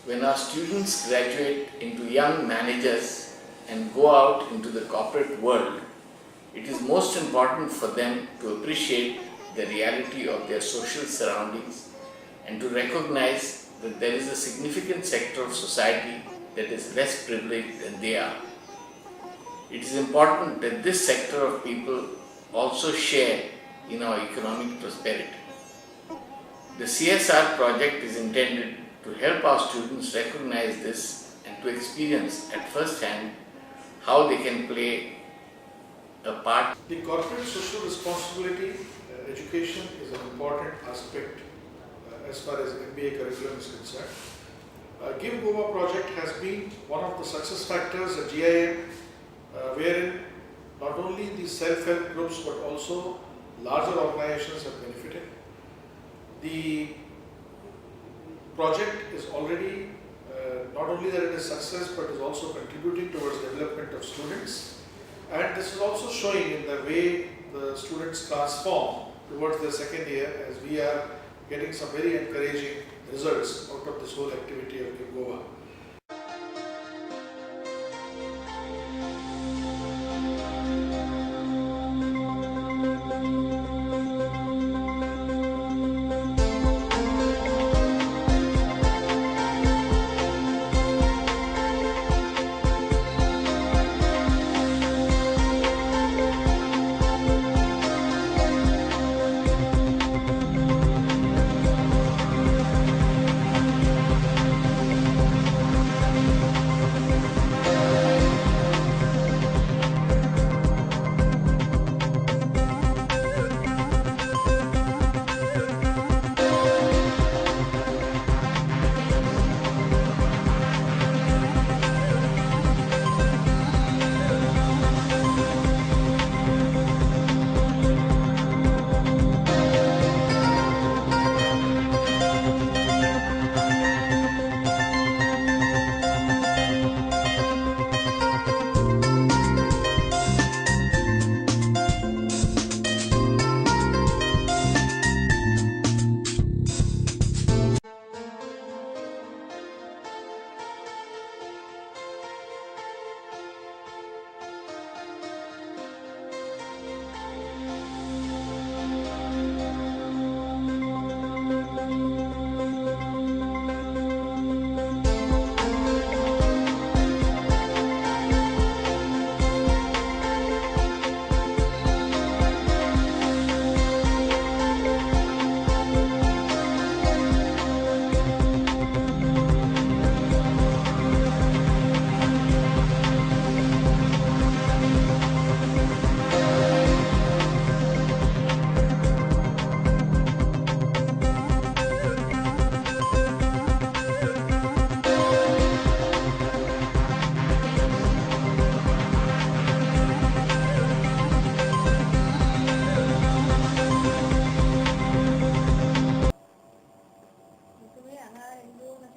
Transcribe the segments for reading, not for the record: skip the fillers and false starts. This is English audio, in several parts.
When our students graduate into young managers and go out into the corporate world, it is most important for them to appreciate the reality of their social surroundings and to recognize that there is a significant sector of society that is less privileged than they are. It is important that this sector of people also share in our economic prosperity. The CSR project is intended to help our students recognize this and to experience at first hand how they can play a part. The corporate social responsibility education is an important aspect as far as MBA curriculum is concerned. Give Goa project has been one of the success factors at GIM, wherein not only the self-help groups but also larger organizations have benefited. The project is already not only that it is success but is also contributing towards development of students, and this is also showing in the way the students transform towards their second year, as we are getting some very encouraging results out of this whole activity of Give Goa.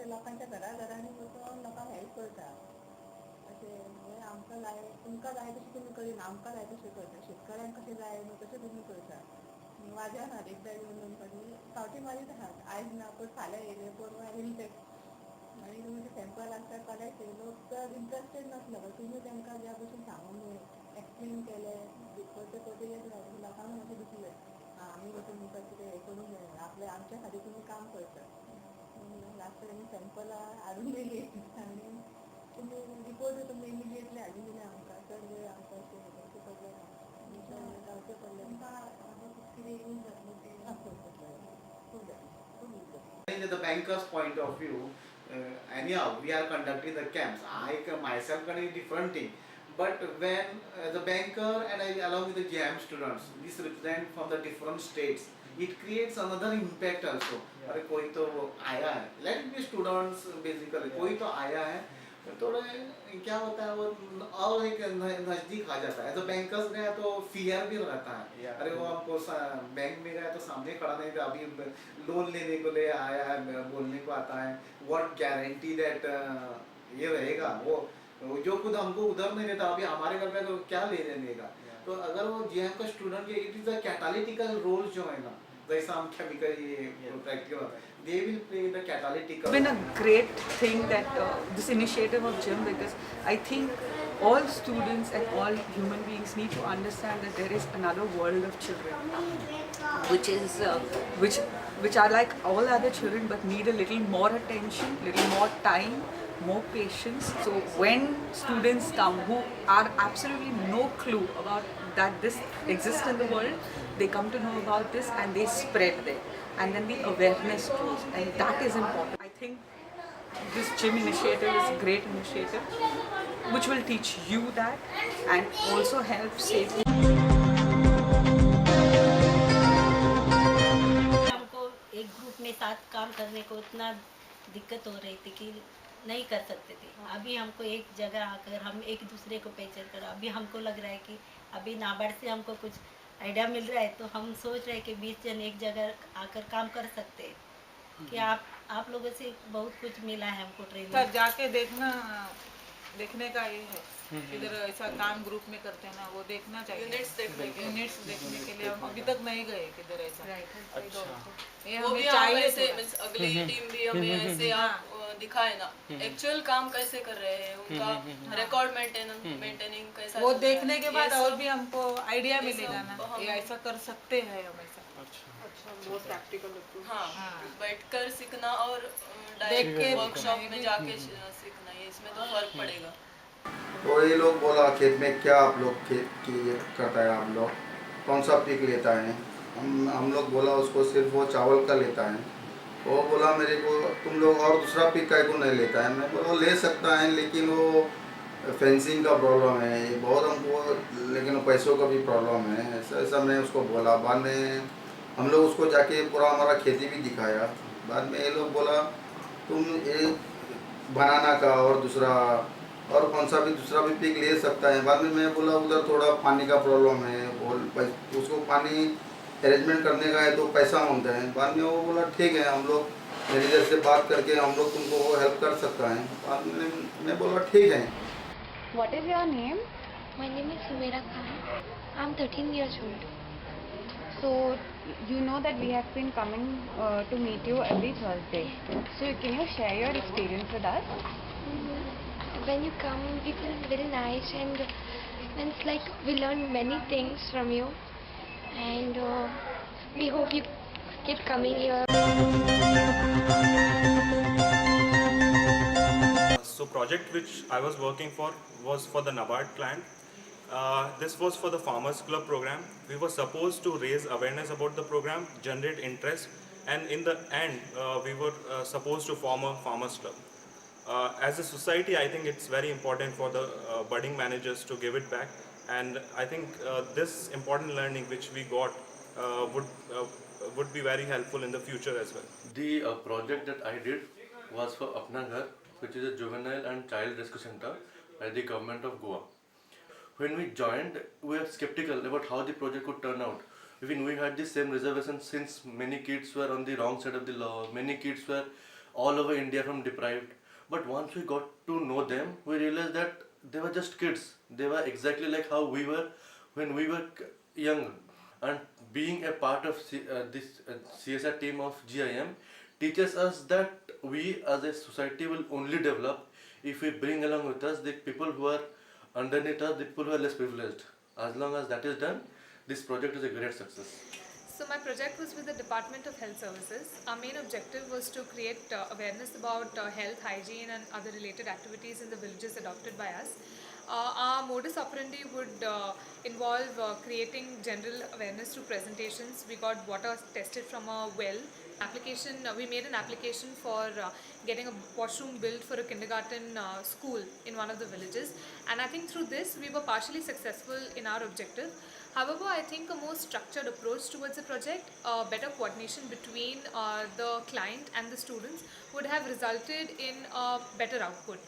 लोकांच्या घराघरांनी वचून लोकांक help करता अशें म्हणजे आमकां जाय तुमकां जाय तशें तुमी करिना आमकां जाय तशें करता शेतकऱ्यांक कशें जाय न्हू तशें तुमी करता वाज्यान हात एकदां येवन दनपारी फावटी मारीत आहात आयज ना पळय फाल्यां येयले परवां येयले ते आनी तुमी ते सॅम्पल आसता कलेक्ट लोक तर इंट्रस्टेड नासलो तुमी तांकां ज्या भशेन सांगून एक्सप्लेन केलें परते परते येत रावले लोकांक मातशें दिसलें आमी वचून तुमकां कितें हें करूंक जाय आपल्या आमच्या खातीर तुमी काम करता लास्ट टायम सॅम्पलां हाडून दिली आनी तुमी रिपोर्ट तुमी इमिडिएटली हाडून दिले आमकां चड वेळ आमकां अशें पडलें ना रावचें पडलें तुमकां कितें यूज जातलें तें खूब जाय खूब यूज जाता. In the banker's point of view, anyhow, we are conducting the camps. I myself can do different thing. But when the banker and along with the GM students, this represent from the different states, it creates another impact also. अरे कोई तो आया है, let it be students basically, कोई तो आया है, थोड़ा क्या होता है वो और एक नजदीक आ जाता है. एज अ बैंकर्स गया तो फियर भी रहता है. अरे वो आपको बैंक में गया तो सामने खड़ा नहीं था, अभी लोन लेने को ले आया है, बोलने को आता है, व्हाट गारंटी दैट ये रहेगा वो जो खुद हमको उधर नहीं देता, अभी हमारे घर में तो क्या लेने देगा. तो अगर वो जीएम का स्टूडेंट के इट इज अ कैटालिटिकल रोल जो है ना, जैसा हम chemically practical, they will play the catalytic. It's been a great thing that this initiative of gym, because I think all students and all human beings need to understand that there is another world of children, which is which are like all other children but need a little more attention, little more time, more patience. So when students come who are absolutely no clue about that this exists in the world, they come to know about this and they spread there, and then the awareness grows, and that is important. I think this gym initiative is a great initiative which will teach you that and also help save हमको एक group में साथ काम करने को इतना दिक्कत हो रही थी कि नहीं कर सकते थे। अभी हमको एक जगह आकर हम एक दूसरे को पहचान कर, अभी हमको लग रहा है कि अभी नाबार्ड से हमको कुछ आइडिया मिल रहा है, तो हम सोच रहे हैं कि 20 जन एक जगह आकर काम कर सकते हैं। कि आप लोगों से बहुत कुछ मिला है हमको ट्रेनिंग। जाके देखने का ये है, इधर ऐसा काम ग्रुप में करते हैं ना, वो देखना चाहिए। यूनिट्स देखने के लिए हम अभी तक नहीं गए किधर ऐसा। अच्छा, ये वो हमें भी चाहिए ऐसे थोड़ा। अगली टीम भी हमें ऐसे आप दिखाए ना एक्चुअल काम कैसे कर रहे हैं, उनका रिकॉर्ड मेंटेनिंग कैसा वो चल रहा है, देखने के ये बाद सब- और भी हमको आइडिया ये मिलेगा सब ना, हम- ये ऐसा कर सकते हैं हम ऐसा। हाँ, बैठकर सीखना और देख डायरेक्ट के वर्कशॉप में जाके सीखना, ये इसमें तो फर्क पड़ेगा। तो ये लोग बोला खेत में क्या आप लोग खेत की करता है, आप लोग कौन सा पीक लेता है। हम लोग बोला उसको सिर्फ वो चावल का लेता है। वो बोला मेरे को तुम लोग और दूसरा पीक का को नहीं लेता है। मैं बोला ले सकता है लेकिन वो फेंसिंग का प्रॉब्लम है ये बहुत हमको, लेकिन पैसों का भी प्रॉब्लम है। ऐसा ऐसा मैं उसको बोला। बाद में हम लोग उसको जाके पूरा हमारा खेती भी दिखाया। बाद में ये लोग बोला तुम ये बनाना का और दूसरा और कौन सा भी दूसरा भी पीक ले सकता है। बाद में मैं बोला उधर थोड़ा पानी का प्रॉब्लम है, उसको पानी अरेंजमेंट करने का है तो पैसा मांगता है। बाद में वो बोला ठीक है हम लोग मैनेजर से बात करके हम लोग तुमको वो हेल्प कर सकता है। बाद में मैं बोला ठीक है। What is your name? My name is Sumeira Khan. I'm 13 years old. So you know that we have been coming to meet you every Thursday. So can you share your experience with us? When you come, we feel very nice, and it's like we learn many things from you, and we hope you keep coming here. So project which I was working for was for the NABARD client. This was for the Farmers Club program. We were supposed to raise awareness about the program, generate interest, and in the end we were supposed to form a Farmers Club. As a society, I think it's very important for the budding managers to give it back, and I think this important learning which we got would be very helpful in the future as well. The project that I did was for Apna Ghar, which is a juvenile and child rescue center by the government of Goa. When we joined, we were skeptical about how the project could turn out. Even we had the same reservation since many kids were on the wrong side of the law, many kids were all over India from deprived. But once we got to know them, we realized that they were just kids. They were exactly like how we were when we were young. And being a part of this CSR team of GIM teaches us that we as a society will only develop if we bring along with us the people who are underneath us, the people who are less privileged. As long as that is done, this project is a great success. So my project was with the Department of Health Services. Our main objective was to create awareness about health, hygiene and other related activities in the villages adopted by us. Our modus operandi would involve creating general awareness through presentations. We got water tested from a well. We made an application for getting a washroom built for a kindergarten school in one of the villages, and I think through this we were partially successful in our objective. However, I think a more structured approach towards the project, better coordination between the client and the students would have resulted in a better output.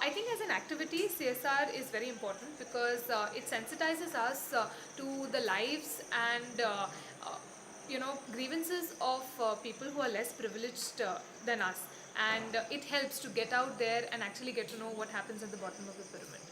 I think as an activity, CSR is very important because it sensitizes us to the lives and grievances of people who are less privileged than us, and it helps to get out there and actually get to know what happens at the bottom of the pyramid.